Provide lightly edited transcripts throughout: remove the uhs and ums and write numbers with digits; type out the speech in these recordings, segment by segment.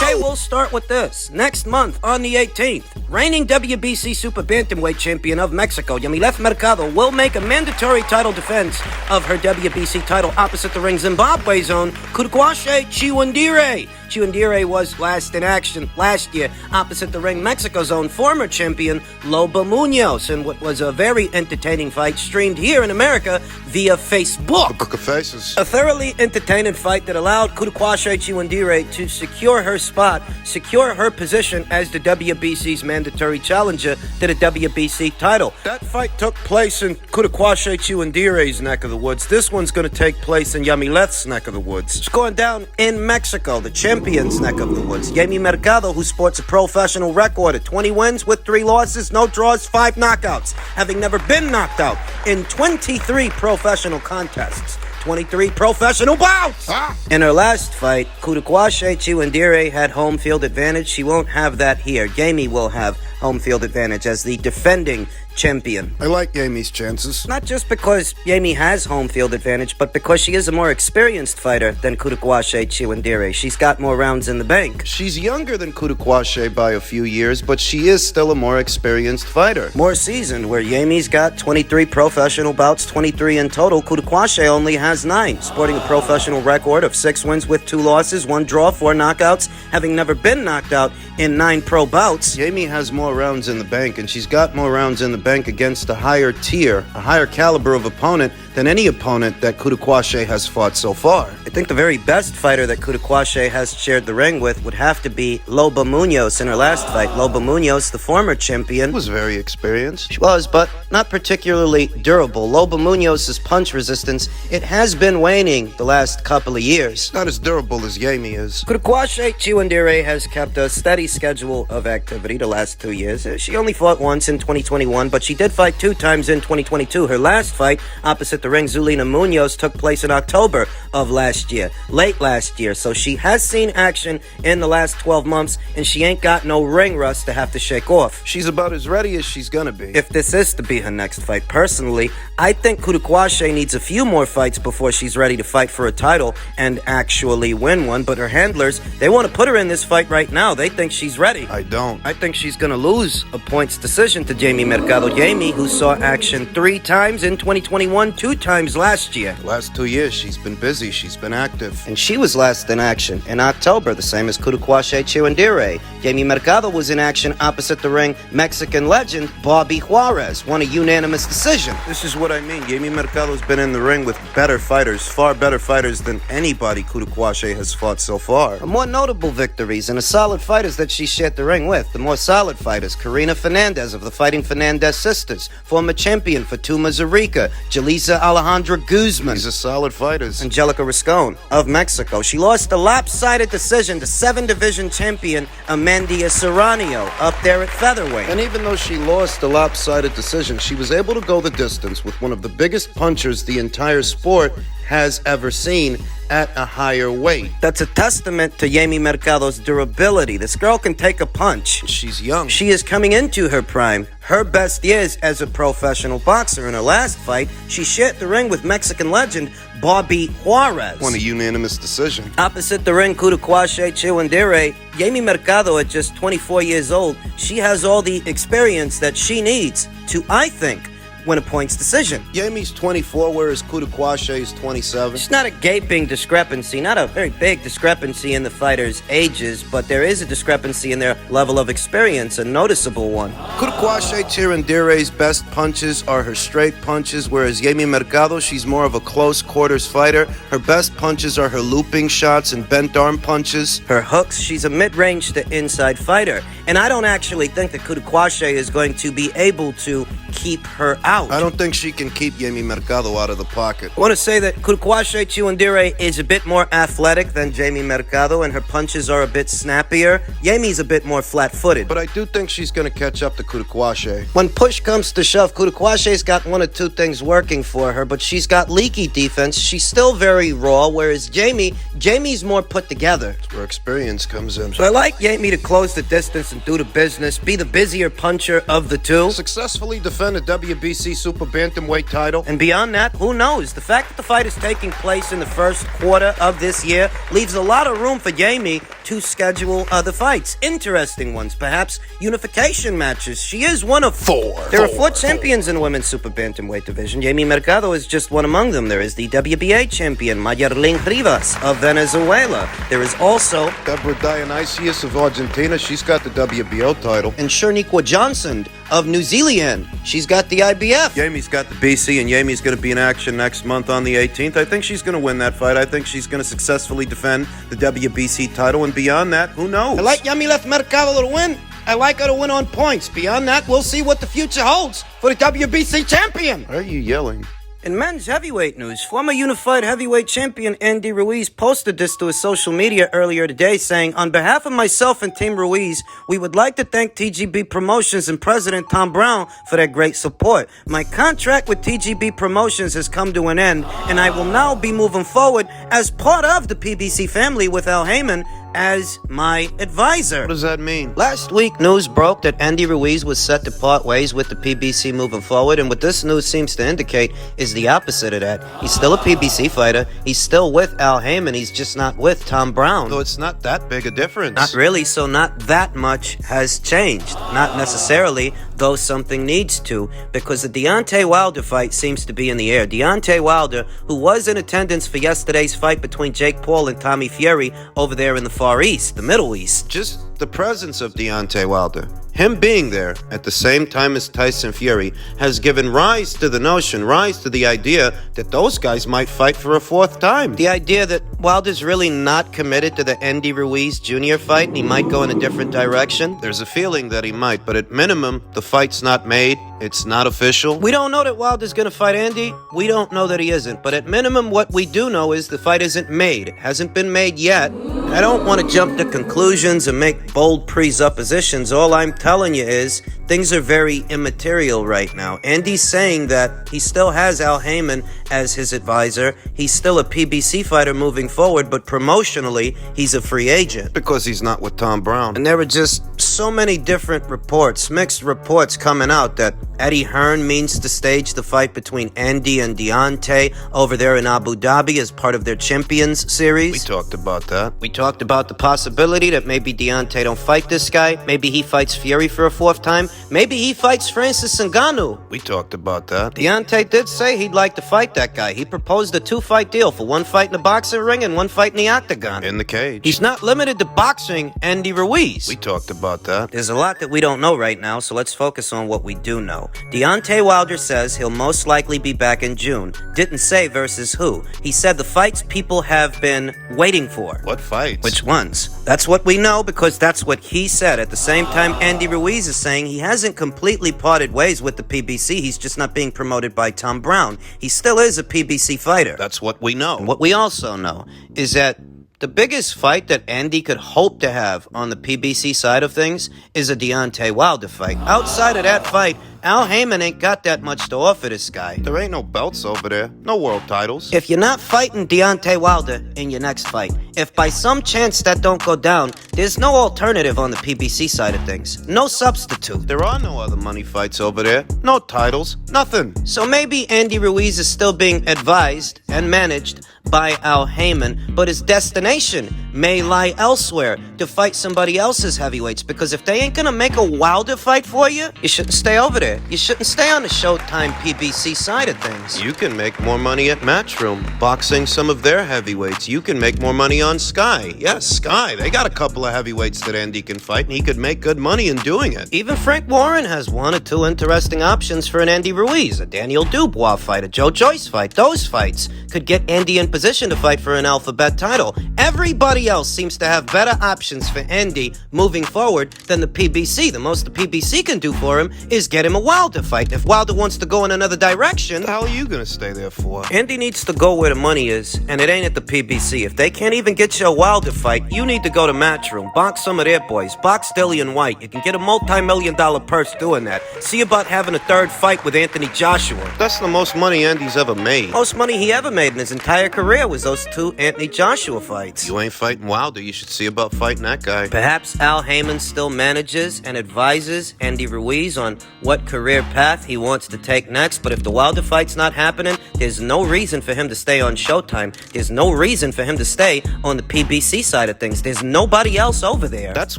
Okay, we'll start with this. Next month, on the 18th, reigning WBC Super Bantamweight Champion of Mexico, Jaime Mercado, will make a mandatory title defense of her WBC title opposite the ring Zimbabwe's own Kurkwashe Chiwandire. Chiwandire was last in action last year opposite the ring Mexico's own former champion Loba Munoz in what was a very entertaining fight streamed here in America via Facebook. The Book of Faces. A thoroughly entertaining fight that allowed Kurkwashe Chiwandire to secure her spot, secure her position as the WBC's mandatory challenger to the WBC title. That fight took place in Kurkwashe Chiwandire's neck of the woods. This one's going to take place in Yamileth's neck of the woods. It's going down in Mexico, the champion's neck of the woods. Jaime Mercado, who sports a professional record of 20 wins with 3 losses, no draws, 5 knockouts, having never been knocked out in 23 professional contests. 23 professional bouts! In her last fight, Kurkwashe Chiwandire had home field advantage. She won't have that here. Jaime will have home field advantage as the defending champion. I like Jaime's chances. Not just because Jaime has home field advantage, but because she is a more experienced fighter than Kurkwashe Chiwandire. She's got more rounds in the bank. She's younger than Kurkwashe by a few years, but she is still a more experienced fighter. More seasoned, where Jaime's got 23 professional bouts, 23 in total. Kurkwashe only has 9, sporting a professional record of 6 wins with 2 losses, 1 draw, 4 knockouts, having never been knocked out in 9 pro bouts. Jaime has more rounds in the bank, and she's got more rounds in the bank against a higher tier, a higher caliber of opponent than any opponent that Kurkwashe has fought so far. I think the very best fighter that Kurkwashe has shared the ring with would have to be Loba Munoz in her last fight. Loba Munoz, the former champion, Was very experienced. She was, but not particularly durable. Loba Munoz's punch resistance, it has been waning the last couple of years. Not as durable as Jaime is. Kurkwashe Chiwandire has kept a steady schedule of activity the last 2 years. She only fought once in 2021, but she did fight 2 times in 2022. Her last fight opposite the ring Zulina Munoz took place in October of last year, late last year. So she has seen action in the last 12 months, and she ain't got no ring rust to have to shake off. She's about as ready as she's gonna be. If this is to be her next fight, personally, I think Kurkwashe needs a few more fights before she's ready to fight for a title and actually win one. But her handlers, they want to put her in this fight right now. They think she's ready. I don't. I think she's going to lose a points decision to Jaime Mercado. Jaime, who saw action 3 times in 2021, 2 times last year. The last 2 years, she's been busy. She's been active. And she was last in action in October, the same as Kurkwashe Chiwandire. Jaime Mercado was in action opposite the ring Mexican legend Bobby Juarez, won a unanimous decision. This is what I mean. Jaime Mercado's been in the ring with better fighters, far better fighters than anybody Kurkwashe has fought so far. The more notable victories and the solid fighters that she shared the ring with, the more solid fighters: Karina Fernandez of the Fighting Fernandez sisters, former champion Fatuma Zarica, Jalisa Alejandra Guzman. These are solid fighters. Angelica Riscon of Mexico. She lost a lopsided decision to 7-division champion Amandia Serrano up there at featherweight. And even though she lost a lopsided decision, she was able to go the distance with one of the biggest punchers the entire sport has ever seen at a higher weight. That's a testament to Jaime Mercado's durability. This girl can take a punch. She's young. She is coming into her prime, her best years as a professional boxer. In her last fight, she shared the ring with Mexican legend Bobby Juarez. Won a unanimous decision. Opposite the ring, Kurkwashe Chiwandire, Jaime Mercado, at just 24 years old, she has all the experience that she needs to, I think, win a points decision. Jaime's 24, whereas Kurkwashe is 27. It's not a gaping discrepancy, not a very big discrepancy in the fighters' ages, but there is a discrepancy in their level of experience, a noticeable one. Kurkwashe Chiwandire's best punches are her straight punches, whereas Jaime Mercado, she's more of a close quarters fighter. Her best punches are her looping shots and bent arm punches. Her hooks, she's a mid-range to inside fighter, and I don't actually think that Kurkwashe is going to be able to keep her out. out. I don't think she can keep Jaime Mercado out of the pocket. I want to say that Kurkwashe Chiwandire is a bit more athletic than Jaime Mercado, and her punches are a bit snappier. Jaime's a bit more flat-footed. But I do think she's going to catch up to Kurkwashe. When push comes to shove, Kurkwashe's got one or two things working for her, but she's got leaky defense. She's still very raw, whereas Jaime's more put together. That's where experience comes in. So I like Jaime to close the distance and do the business, be the busier puncher of the two. Successfully defend a WBC Super Bantamweight title. And beyond that, who knows? The fact that the fight is taking place in the first quarter of this year leaves a lot of room for Jaime to schedule other fights. Interesting ones, perhaps unification matches. She is one of four. There are four champions in the women's Super Bantamweight division. Jaime Mercado is just one among them. There is the WBA champion, Mayerlin Rivas of Venezuela. There is also Deborah Dionysius of Argentina. She's got the WBO title. and Sherniqua Johnson of New Zealand. She's got the IBF. Jaime's got the BC, and Jaime's going to be in action next month on the 18th. I think she's going to win that fight. I think she's going to successfully defend the WBC title, and beyond that, who knows? I like Jaime Mercado to win. I like her to win on points. Beyond that, we'll see what the future holds for the WBC champion. Why are you yelling? In men's heavyweight news, former unified heavyweight champion Andy Ruiz posted this to his social media earlier today, saying, "On behalf of myself and Team Ruiz, we would like to thank TGB Promotions and President Tom Brown for their great support. My contract with TGB Promotions has come to an end, and I will now be moving forward as part of the PBC family with Haymon as my advisor." What does that mean? Last week, news broke that Andy Ruiz was set to part ways with the PBC moving forward, and what this news seems to indicate is the opposite of that. He's still a PBC fighter. He's still with Haymon. He's just not with Tom Brown. So it's not that big a difference. Not really, so not that much has changed. Not necessarily, though something needs to, because the Deontay Wilder fight seems to be in the air. Deontay Wilder, who was in attendance for yesterday's fight between Jake Paul and Tommy Fury over there in the Far East, the Middle East. Just the presence of Deontay Wilder, him being there at the same time as Tyson Fury, has given rise to the idea that those guys might fight for a fourth time. The idea that Wilder's really not committed to the Andy Ruiz Jr. fight and he might go in a different direction. There's a feeling that he might, but at minimum, the fight's not made. It's not official. We don't know that Wilder's going to fight Andy. We don't know that he isn't. But at minimum, what we do know is the fight isn't made. It hasn't been made yet. I don't want to jump to conclusions and make bold presuppositions. All I'm telling you is things are very immaterial right now. Andy's saying that he still has Haymon as his advisor. He's still a PBC fighter moving forward, but promotionally, he's a free agent. Because he's not with Tom Brown. And there were just so many different reports, mixed reports coming out that Eddie Hearn means to stage the fight between Andy and Deontay over there in Abu Dhabi as part of their Champions Series. We talked about that. We talked about the possibility that maybe Deontay don't fight this guy. Maybe he fights Fury for a fourth time. Maybe he fights Francis Ngannou. We talked about that. Deontay did say he'd like to fight that guy. He proposed a 2-fight deal for 1 fight in the boxing ring and 1 fight in the octagon. In the cage. He's not limited to boxing Andy Ruiz. We talked about that. There's a lot that we don't know right now, so let's focus on what we do know. Deontay Wilder says he'll most likely be back in June. Didn't say versus who. He said the fights people have been waiting for. What fights? Which ones? That's what we know because that's what he said. At the same time, Andy Ruiz is saying he hasn't completely parted ways with the PBC. He's just not being promoted by Tom Brown. He still is a PBC fighter. That's what we know. And what we also know is that the biggest fight that Andy could hope to have on the PBC side of things is a Deontay Wilder fight. Outside of that fight, Haymon ain't got that much to offer this guy. There ain't no belts over there. No world titles. If you're not fighting Deontay Wilder in your next fight, if by some chance that don't go down, there's no alternative on the PBC side of things. No substitute. There are no other money fights over there. No titles. Nothing. So maybe Andy Ruiz is still being advised and managed by Haymon, but his destination may lie elsewhere to fight somebody else's heavyweights, because if they ain't gonna make a Wilder fight for you, you shouldn't stay over there. You shouldn't stay on the Showtime PBC side of things. You can make more money at Matchroom, boxing some of their heavyweights. You can make more money on Sky. Yes, Sky. They got a couple of heavyweights that Andy can fight, and he could make good money in doing it. Even Frank Warren has 1 or 2 interesting options for an Andy Ruiz. A Daniel Dubois fight, a Joe Joyce fight. Those fights could get Andy in position to fight for an alphabet title. Everybody else seems to have better options for Andy moving forward than the PBC. The most the PBC can do for him is get him a Wilder fight. If Wilder wants to go in another direction, What the hell are you gonna stay there for? Andy needs to go where the money is, and it ain't at the PBC. If they can't even get you a Wilder fight, you need to go to Matchroom. Box some of their boys. Box Dillian White. You can get a multi-million-dollar purse doing that. See about having a third fight with Anthony Joshua. That's the most money Andy's ever made. Most money he ever made in his entire career was those 2 Anthony Joshua fights. You ain't fighting Wilder. You should see about fighting that guy. Perhaps Al Haymon still manages and advises Andy Ruiz on what career path he wants to take next, but if the Wilder fight's not happening, there's no reason for him to stay on Showtime. There's no reason for him to stay on the PBC side of things. There's nobody else over there. That's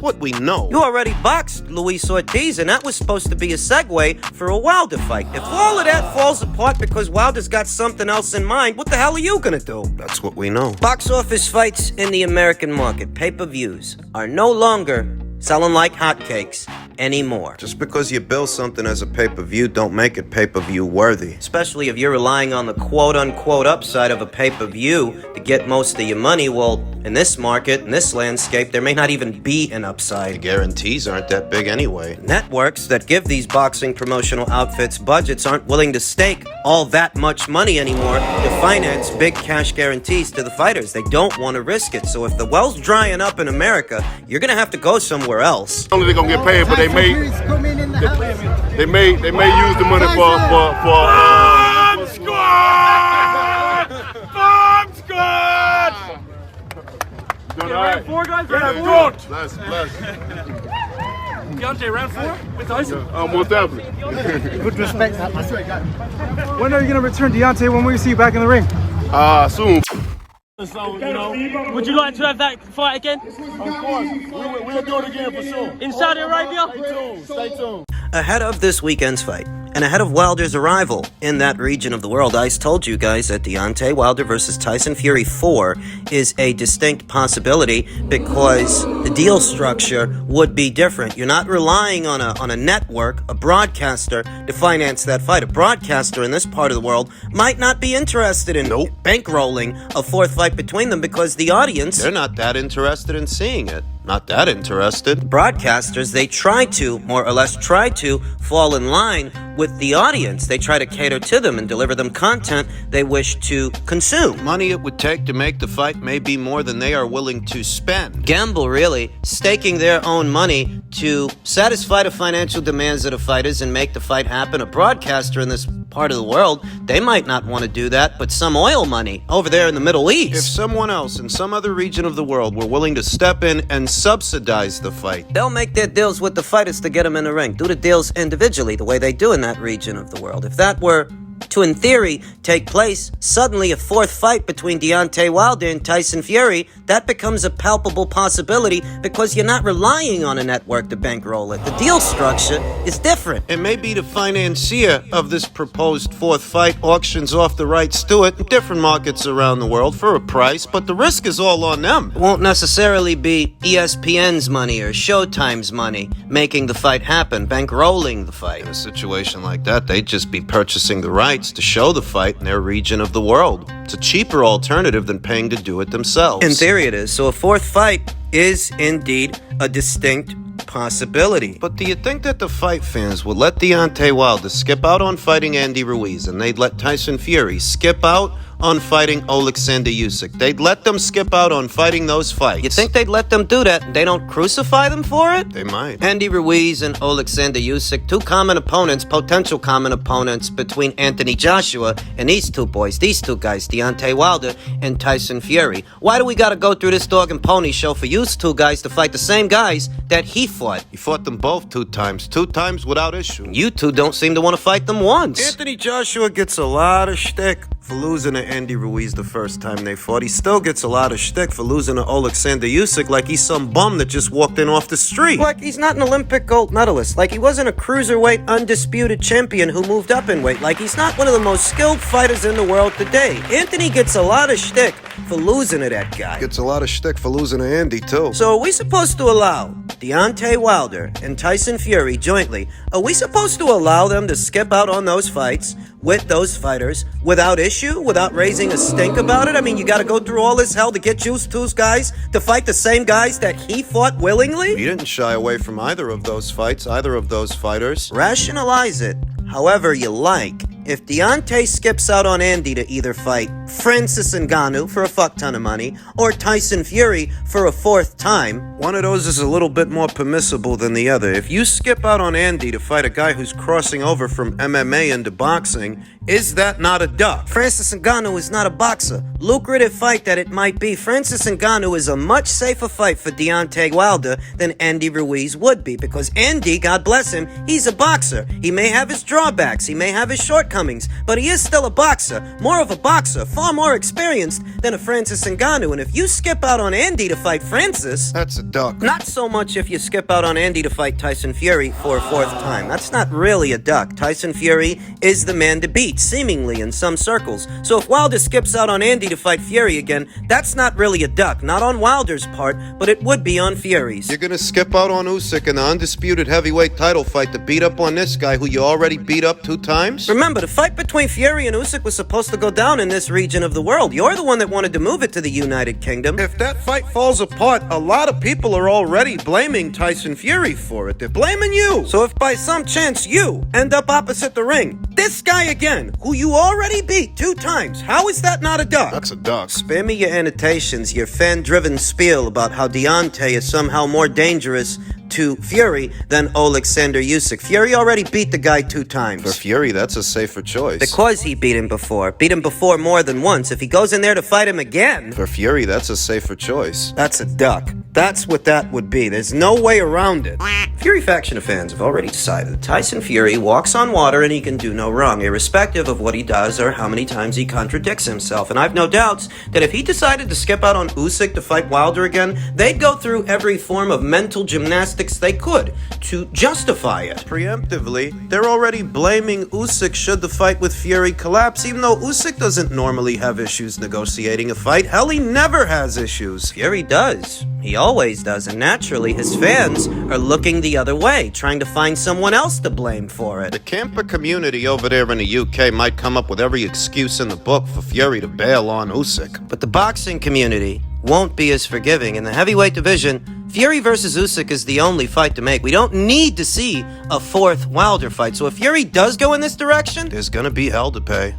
what we know. You already boxed Luis Ortiz, and that was supposed to be a segue for a Wilder fight. If all of that falls apart because Wilder's got something else in mind, what the hell are you gonna do? That's what we know. Box office fights in the American market, pay-per-views, are no longer selling like hotcakes anymore. Just because you bill something as a pay-per-view, don't make it pay-per-view worthy. Especially if you're relying on the quote-unquote upside of a pay-per-view to get most of your money. Well, in this market, in this landscape, there may not even be an The upside. guarantees aren't that big anyway. Networks that give these boxing promotional outfits budgets aren't willing to stake all that much money anymore to finance big cash guarantees to the fighters. They don't want to risk it. So if the well's drying up in America, you're going to have to go somewhere else. Only they're gonna get paid, but they may use the money for Bomb squad! Bomb squad! doing all right. 4 guys, Yeah, round 4. good. Bless. Deontay, round 4 with Tyson. Most definitely. Good respect. When are you going to return, Deontay? When will we see you back in the ring? Soon. So, would you like to have that fight again? Of course. We'll do it again for sure. In Saudi Arabia? Stay tuned. Ahead of this weekend's fight, and ahead of Wilder's arrival in that region of the world, I told you guys that Deontay Wilder versus Tyson Fury 4 is a distinct possibility because the deal structure would be different. You're not relying on a network, a broadcaster, to finance that fight. A broadcaster in this part of the world might not be interested in bankrolling a 4th fight between them because the audience... They're not that interested in seeing it. Not that interested. Broadcasters, they try to, more or less try to, fall in line with the audience. They try to cater to them and deliver them content they wish to consume. Money it would take to make the fight may be more than they are willing to spend. Gamble, really, staking their own money to satisfy the financial demands of the fighters and make the fight happen. A broadcaster in this part of the world, they might not want to do that, but some oil money over there in the Middle If East, someone else in some other region of the world were willing to step in and subsidize the fight, they'll make their deals with the fighters to get them in the ring. Do the deals individually, the way they do in that region of the world. If that were to, in theory, take place, suddenly a 4th fight between Deontay Wilder and Tyson Fury, that becomes a palpable possibility because you're not relying on a network to bankroll it. The deal structure is different. it may be the financier of this proposed 4th fight auctions off the rights to it in different markets around the world for a price, but the risk is all on them. It won't necessarily be ESPN's money or Showtime's money making the fight happen, bankrolling the fight. In a situation like that, they'd just be purchasing the rights to show the fight in their region of the world. It's a cheaper alternative than paying to do it themselves. In theory it is. So a 4th fight is indeed a distinct possibility. But do you think that the fight fans would let Deontay Wilder skip out on fighting Andy Ruiz and they'd let Tyson Fury skip out on fighting Alexander Usyk? They'd let them skip out on fighting those fights. You think they'd let them do that and they don't crucify them for it? They might. Andy Ruiz and Alexander Usyk, 2 common opponents, potential common opponents between Anthony Joshua and these 2 boys, these 2 guys, Deontay Wilder and Tyson Fury. Why do we gotta go through this dog and pony show for you 2 guys to fight the same guys that he fought? He fought them both 2 times without issue. You 2 don't seem to want to fight them once. Anthony Joshua gets a lot of shtick for losing to Andy Ruiz the first time they fought. He still gets a lot of shtick for losing to Alexander Usyk like he's some bum that just walked in off the street. Like he's not an Olympic gold medalist. Like he wasn't a cruiserweight undisputed champion who moved up in weight. Like he's not one of the most skilled fighters in the world today. Anthony gets a lot of shtick for losing to that guy. Gets a lot of shtick for losing to Andy, too. So are we supposed to allow Deontay Wilder and Tyson Fury jointly, are we supposed to allow them to skip out on those fights with those fighters without issue, without raising a stink about it? I mean, you got to go through all this hell to get those guys to fight the same guys that he fought willingly? He didn't shy away from either of those fights, either of those fighters. Rationalize it however you like. If Deontay skips out on Andy to either fight Francis Ngannou for a fuck ton of money or Tyson Fury for a fourth time, one of those is a little bit more permissible than the other. If you skip out on Andy to fight a guy who's crossing over from MMA into boxing, is that not a duck? Francis Ngannou is not a boxer. Lucrative fight that it might be, Francis Ngannou is a much safer fight for Deontay Wilder than Andy Ruiz would be, because Andy, God bless him, he's a boxer. He may have his drawbacks, he may have his shortcomings, but he is still a boxer. More of a boxer, far more experienced than a Francis Ngannou. And if you skip out on Andy to fight Francis, that's a duck. Not so much if you skip out on Andy to fight Tyson Fury for a fourth time. That's not really a duck. Tyson Fury is the man to beat, seemingly in some circles. So if Wilder skips out on Andy to fight Fury again, that's not really a duck. Not on Wilder's part, but it would be on Fury's. You're gonna skip out on Usyk in the undisputed heavyweight title fight to beat up on this guy who you already beat up 2 times? Remember, the fight between Fury and Usyk was supposed to go down in this region of the world. You're the one that wanted to move it to the United Kingdom. If that fight falls apart, a lot of people are already blaming Tyson Fury for it. They're blaming you. So if by some chance you end up opposite the ring, this guy again, who you already beat 2 times, how is that not a duck? That's a duck. Spare me your annotations, your fan-driven spiel about how Deontay is somehow more dangerous to Fury than Alexander Usyk. Fury already beat the guy 2 times. For Fury, that's a safer choice. Because he beat him before. Beat him before more than once. If he goes in there to fight him again... For Fury, that's a safer choice. That's a duck. That's what that would be. There's no way around it. Fury faction of fans have already decided that Tyson Fury walks on water and he can do no wrong, irrespective of what he does or how many times he contradicts himself. And I've no doubts that if he decided to skip out on Usyk to fight Wilder again, they'd go through every form of mental gymnastics they could to justify it. Preemptively, they're already blaming Usyk should the fight with Fury collapse, even though Usyk doesn't normally have issues negotiating a fight. Hell, he never has issues. Fury does. He always does, and naturally his fans are looking the other way, trying to find someone else to blame for it. The camper community over there in the UK might come up with every excuse in the book for Fury to bail on Usyk. But the boxing community won't be as forgiving. In the heavyweight division, Fury versus Usyk is the only fight to make. We don't need to see a 4th Wilder fight. So if Fury does go in this direction, there's gonna be hell to pay.